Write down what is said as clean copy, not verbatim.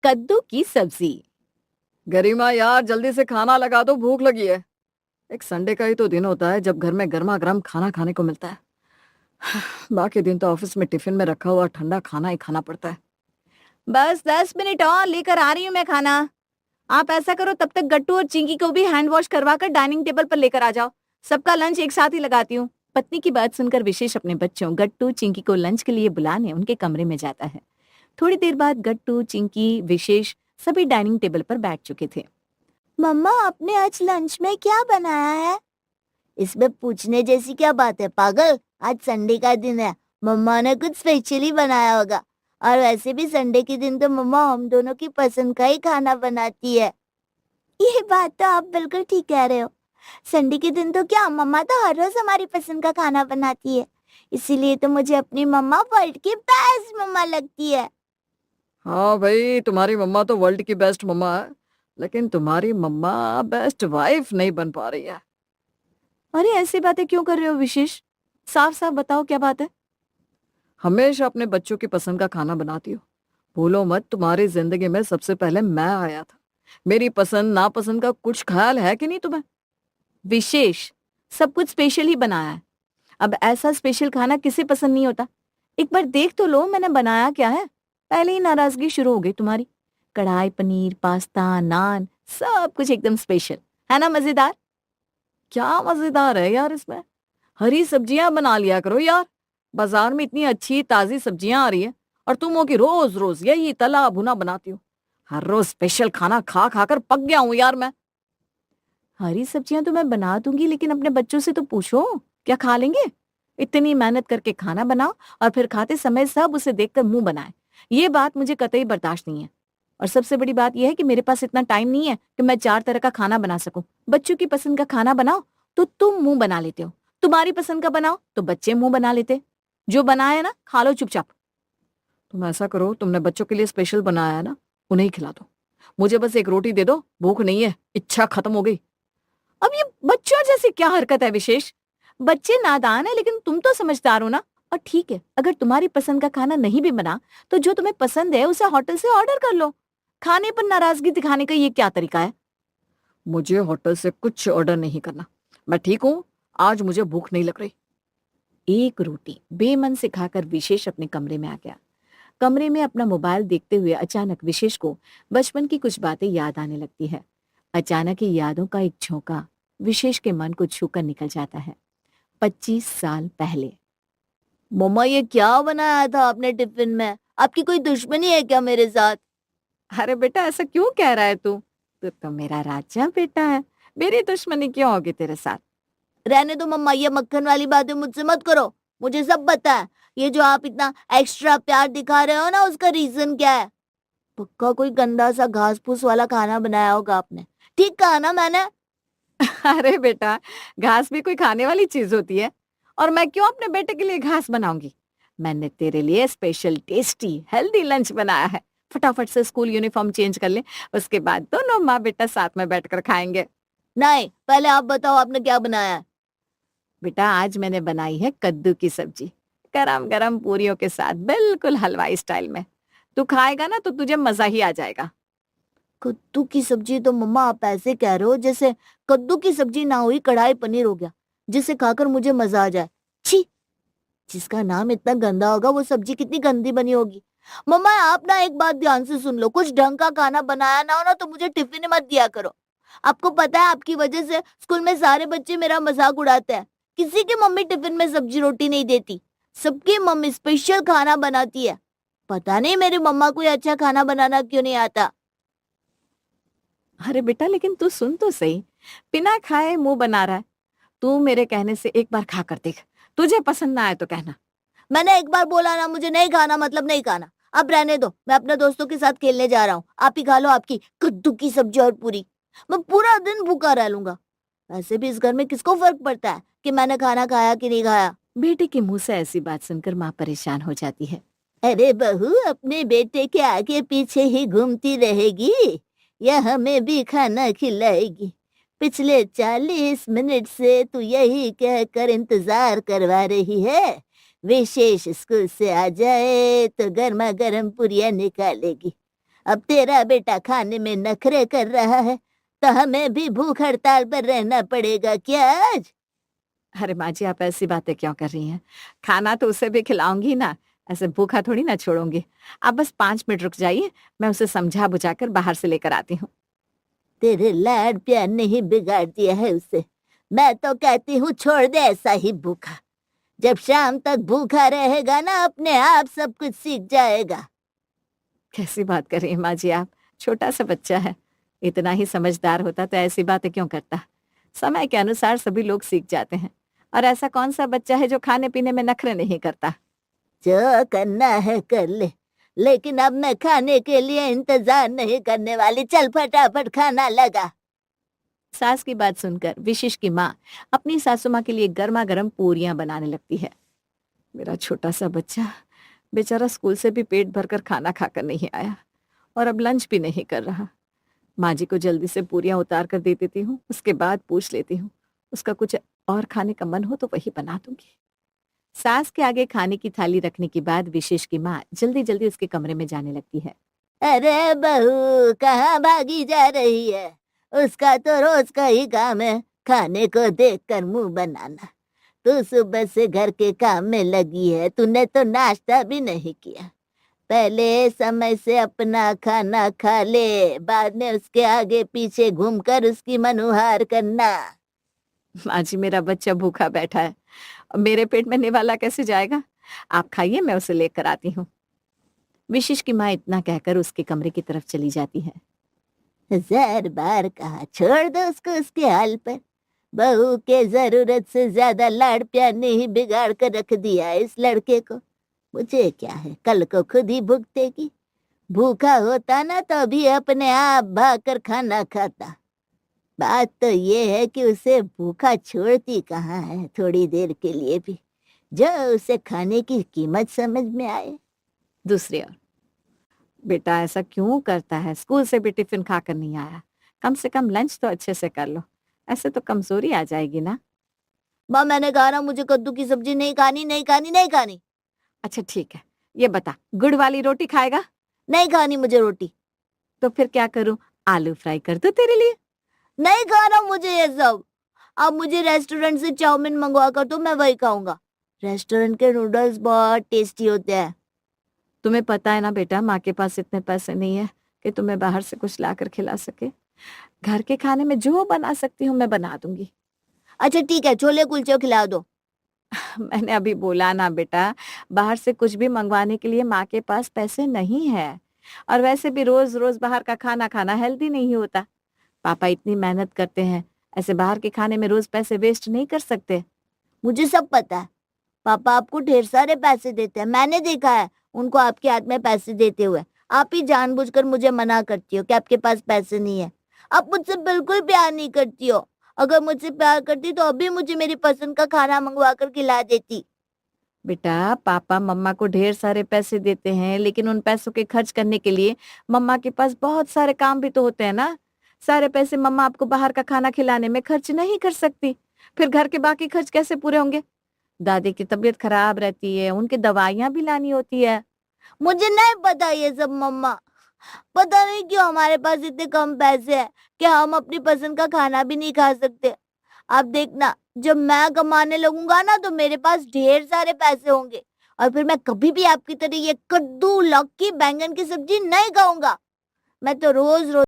कद्दू की सब्जी। गरिमा यार जल्दी से खाना लगा दो, भूख लगी है। एक संडे का ही तो दिन होता है जब घर में गर्मा गर्म खाना खाने को मिलता है। बाकी दिन तो ऑफिस में टिफिन में रखा हुआ ठंडा खाना ही खाना पड़ता है। बस 10 मिनट और लेकर आ रही हूँ मैं खाना। आप ऐसा करो, तब तक गट्टू और चिंकी को भी हैंड वॉश करवा कर डाइनिंग टेबल पर लेकर आ जाओ। सबका लंच एक साथ ही लगाती हूँ। पत्नी की बात सुनकर विशेष अपने बच्चों गट्टू चिंकी को लंच के लिए बुलाने उनके कमरे में जाता है। थोड़ी देर बाद गट्टू चिंकी विशेष सभी डाइनिंग टेबल पर बैठ चुके थे। मम्मा, आपने आज लंच में क्या बनाया है? इसमें पूछने जैसी क्या बात है पागल, आज संडे का दिन है, मम्मा ने कुछ स्पेशली बनाया होगा। और वैसे भी संडे के दिन तो मम्मा हम दोनों की पसंद का ही खाना बनाती है। ये बात तो आप बिल्कुल ठीक कह रहे हो। संडे के दिन तो क्या, मम्मा तो हर रोज हमारी पसंद का खाना बनाती है, इसीलिए तो मुझे अपनी मम्मा वर्ल्ड की बेस्ट मम्मा लगती है। हाँ भाई, तुम्हारी मम्मा तो वर्ल्ड की बेस्ट मम्मा है, लेकिन तुम्हारी मम्मा बेस्ट वाइफ नहीं बन पा रही है। अरे ऐसी बातें क्यों कर रहे हो विशेष? साफ साफ बताओ क्या बात है। हमेशा अपने बच्चों की पसंद का खाना बनाती हो। भूलो मत, तुम्हारी जिंदगी में सबसे पहले मैं आया था। मेरी पसंद नापसंद का कुछ ख्याल है कि नहीं तुम्हें? विशेष सब कुछ स्पेशल ही बनाया है। अब ऐसा स्पेशल खाना किसे पसंद नहीं होता। एक बार देख तो लो मैंने बनाया क्या है। पहले ही नाराजगी शुरू हो गई तुम्हारी। कढ़ाई पनीर, पास्ता, नान, सब कुछ एकदम स्पेशल है ना। मजेदार? क्या मजेदार है यार इसमें? हरी सब्जियां बना लिया करो यार। बाजार में इतनी अच्छी ताजी सब्जियां आ रही है और तुम हो कि रोज रोज यही तला भुना बनाती हो। हर रोज स्पेशल खाना खा खा कर पक गया हूं यार मैं। हरी सब्जियां तो मैं बना दूंगी, लेकिन अपने बच्चों से तो पूछो क्या खा लेंगे। इतनी मेहनत करके खाना बनाओ और फिर खाते समय सब उसे देखकर मुंह बनाए। ये बात मुझे कतई बर्दाश्त नहीं है। और सबसे बड़ी बात यह है कि मेरे पास इतना टाइम नहीं है कि मैं 4 तरह का खाना बना सकूं। बच्चों की पसंद का खाना बनाओ तो तुम मुंह बना लेते हो, तुम्हारी पसंद का बनाओ तो बच्चे मुंह बना लेते। जो बनाया ना खा लो चुपचाप। तुम ऐसा करो, तुमने बच्चों के लिए स्पेशल बनाया है ना, उन्हें ही खिला दो। मुझे बस एक रोटी दे दो, भूख नहीं है, इच्छा खत्म हो गई। अब ये बच्चों जैसी क्या हरकत है विशेष? बच्चे नादान है लेकिन तुम तो समझदार हो ना। और ठीक है, अगर तुम्हारी पसंद का खाना नहीं भी बना तो जो तुम्हें पसंद है उसे होटल से ऑर्डर कर लो। खाने पर नाराजगी दिखाने का ये क्या तरीका है? मुझे होटल से कुछ ऑर्डर नहीं करना, मैं ठीक हूँ। आज मुझे भूख नहीं लग रही। एक रोटी बेमन से खाकर विशेष अपने कमरे में आ गया। कमरे में अपना मोबाइल देखते हुए अचानक विशेष को बचपन की कुछ बातें याद आने लगती है। अचानक ही यादों का एक झोंका विशेष के मन को छूकर निकल जाता है। 25 साल पहले। मम्मा, ये क्या बनाया था आपने टिफिन में? आपकी कोई दुश्मनी है क्या मेरे साथ? अरे बेटा, ऐसा क्यों कह रहा है तू? तू तो मेरा राजा बेटा है। मेरी दुश्मनी क्यों होगी तेरे साथ? रहने दो मम्मा, ये मक्खन वाली बातें मुझसे मत करो। मुझे सब पता है। ये जो आप इतना एक्स्ट्रा प्यार दिखा रहे हो ना, उसका रीजन क्या है? पक्का कोई गंदा सा घास फूस वाला खाना बनाया होगा आपने। ठीक कहा ना मैंने? अरे बेटा, घास भी कोई खाने वाली चीज होती है? और मैं क्यों अपने बेटे के लिए घास बनाऊंगी? मैंने तेरे लिए स्पेशल टेस्टी हेल्दी लंच बनाया है। फटाफट से स्कूल यूनिफॉर्म चेंज कर ले, उसके बाद दोनों माँ बेटा साथ में बैठकर खाएंगे। नहीं, पहले आप बताओ आपने क्या बनाया है। बेटा, आज मैंने बनाई है कद्दू की सब्जी, गरम गरम पूरियों के साथ, बिल्कुल हलवाई स्टाइल में। तू खाएगा ना तो तुझे मजा ही आ जाएगा। कद्दू की सब्जी? तो मम्मा आप ऐसे कह रहे हो जैसे कद्दू की सब्जी ना हुई कढ़ाई पनीर हो गया, जिसे खाकर मुझे मजा आ जाए। छी! जिसका नाम इतना गंदा होगा वो सब्जी कितनी गंदी बनी होगी। मम्मा, आप ना एक बात ध्यान से सुन लो, कुछ ढंग का खाना बनाया ना हो ना तो मुझे टिफिन में मत दिया करो। आपको पता है आपकी वजह से स्कूल में सारे बच्चे मेरा मजाक उड़ाते हैं। किसी की मम्मी टिफिन में सब्जी रोटी नहीं देती, सबकी मम्मी स्पेशल खाना बनाती है। पता नहीं मेरी मम्मा को अच्छा खाना बनाना क्यों नहीं आता। अरे बेटा, लेकिन तू सुन तो सही। बिना खाए मुंह बना रहा है। तू मेरे कहने से एक बार खा कर देख, तुझे पसंद ना आए तो कहना। मैंने एक बार बोला ना, मुझे नहीं खाना मतलब नहीं खाना। अब रहने दो, मैं अपने दोस्तों के साथ खेलने जा रहा हूँ। आप ही खा लो आपकी कद्दू की सब्जी और पूरी। मैं पूरा दिन भूखा रह लूंगा। वैसे भी इस घर में किसको फर्क पड़ता है कि मैंने खाना खाया कि नहीं खाया। बेटे के मुंह से ऐसी बात सुनकर माँ परेशान हो जाती है। अरे बहू, अपने बेटे के आगे पीछे ही घूमती रहेगी या हमें भी खाना खिलाएगी? पिछले 40 मिनट से तू यही कहकर इंतजार करवा रही है विशेष स्कूल से आ जाए तो गर्मा गर्म पुरिया निकालेगी। अब तेरा बेटा खाने में नखरे कर रहा है तो हमें भी भूख हड़ताल पर रहना पड़ेगा क्या आज? अरे माँ जी, आप ऐसी बातें क्यों कर रही हैं? खाना तो उसे भी खिलाऊंगी ना, ऐसे भूखा थोड़ी ना छोड़ूंगी। आप बस 5 मिनट रुक जाइए, मैं उसे समझा बुझाकर बाहर से लेकर आती हूँ। तेरे लाड प्यार ने ही बिगाड़ दिया है उसे। मैं तो कहती हूँ छोड़ दे ऐसा ही भूखा। जब शाम तक भूखा रहेगा ना अपने आप सब कुछ सीख जाएगा। कैसी बात कर रही हैं माँ जी आप? छोटा सा बच्चा है, इतना ही समझदार होता तो ऐसी बातें क्यों करता? समय के अनुसार सभी लोग सीख जाते हैं। और ऐसा कौन सा बच्चा है जो खाने पीने में नखरे नहीं करता? जो करना है कर ले, लेकिन अब मैं खाने के लिए इंतजार नहीं करने वाली। चल फटाफट खाना लगा। सास की बात सुनकर विशिष्ट की माँ अपनी सासू माँ के लिए गर्मा गर्म पूरियां बनाने लगती है। मेरा छोटा सा बच्चा बेचारा स्कूल से भी पेट भरकर खाना खाकर नहीं आया और अब लंच भी नहीं कर रहा। माँ जी को जल्दी से पूरियां उतार कर दे देती हूँ, उसके बाद पूछ लेती हूँ उसका कुछ और खाने का मन हो तो वही बना दूंगी। सास के आगे खाने की थाली रखने के बाद विशेष की माँ जल्दी जल्दी उसके कमरे में जाने लगती है। अरे बहू कहाँ भागी जा रही है? उसका तो रोज का ही काम है खाने को देखकर मुंह बनाना। तू सुबह से घर के काम में लगी है, तूने तो नाश्ता भी नहीं किया। पहले समय से अपना खाना खा ले, बाद में उसके आगे पीछे घूमकर उसकी मनुहार करना। माँ जी, मेरा बच्चा भूखा बैठा है, अब मेरे पेट में निवाला कैसे जाएगा? आप खाइए, मैं उसे लेकर आती हूँ। विशिष्ट की माँ इतना कहकर उसके कमरे की तरफ चली जाती है। 1000 बार कहा छोड़ दो उसको उसके हाल पर। बहू के जरूरत से ज्यादा लाड प्यार ने ही बिगाड़ कर रख दिया है इस लड़के को। मुझे क्या है, कल को खुद ही भुगतेगी। भूखा होता ना तो अभी अपने आप भाग कर खाना खाता। बात तो ये है कि उसे भूखा छोड़ती कहाँ है थोड़ी देर के लिए भी, जो उसे खाने की कीमत समझ में आए। दूसरी ओर, बेटा ऐसा क्यों करता है? स्कूल से भी टिफिन खाकर नहीं आया, कम से कम लंच तो अच्छे से कर लो, ऐसे तो कमजोरी आ जाएगी ना। माँ मैंने कहा ना मुझे कद्दू की सब्जी नहीं खानी, नहीं खानी, नहीं खानी। अच्छा ठीक है, ये बता, गुड़ वाली रोटी खाएगा? नहीं खानी मुझे रोटी। तो फिर क्या करूं, आलू फ्राई कर दूं तेरे लिए? नहीं खाना मुझे ये सब। अब मुझे रेस्टोरेंट से चाउमीन मंगवा कर तो मैं वही खाऊंगा। रेस्टोरेंट के नूडल्स बहुत टेस्टी होते हैं। तुम्हें पता है ना बेटा, माँ के पास इतने पैसे नहीं है कि तुम्हें बाहर से कुछ लाकर खिला सके। घर के खाने में जो बना सकती हूँ मैं बना दूंगी। अच्छा ठीक है, छोले कुलचे खिला दो। मैंने अभी बोला ना बेटा, बाहर से कुछ भी मंगवाने के लिए माँ के पास पैसे नहीं है। और वैसे भी रोज रोज बाहर का खाना खाना हेल्दी नहीं होता। पापा इतनी मेहनत करते हैं, ऐसे बाहर के खाने में रोज पैसे वेस्ट नहीं कर सकते। मुझे सब पता है, पापा आपको ढेर सारे पैसे देते हैं। मैंने देखा है उनको आपके हाथ में पैसे देते हुए। आप ही जानबूझकर मुझे मना करती हो कि आपके पास पैसे नहीं है। आप मुझसे बिल्कुल प्यार नहीं करती हो। अगर मुझसे प्यार करती तो अभी मुझे मेरी पसंद का खाना मंगवा कर खिला देती। बेटा, पापा मम्मा को ढेर सारे पैसे देते हैं, लेकिन उन पैसों के खर्च करने के लिए मम्मा के पास बहुत सारे काम भी तो होते हैं ना। सारे पैसे मम्मा आपको बाहर का खाना खिलाने में खर्च नहीं कर सकती, फिर घर के बाकी खर्च कैसे पूरे होंगे? दादी की तबीयत खराब रहती है, उनकी दवाइयां भी लानी होती है। मुझे नहीं पता ये सब मम्मा। पता नहीं क्यों हमारे पास इतने कम पैसे हैं कि हम अपनी पसंद का खाना भी नहीं खा सकते। आप देखना, जब मैं कमाने लगूंगा ना तो मेरे पास ढेर सारे पैसे होंगे और फिर मैं कभी भी आपकी तरह ये कद्दू, लौकी, बैंगन की सब्जी नहीं खाऊंगा। मैं तो रोज रोज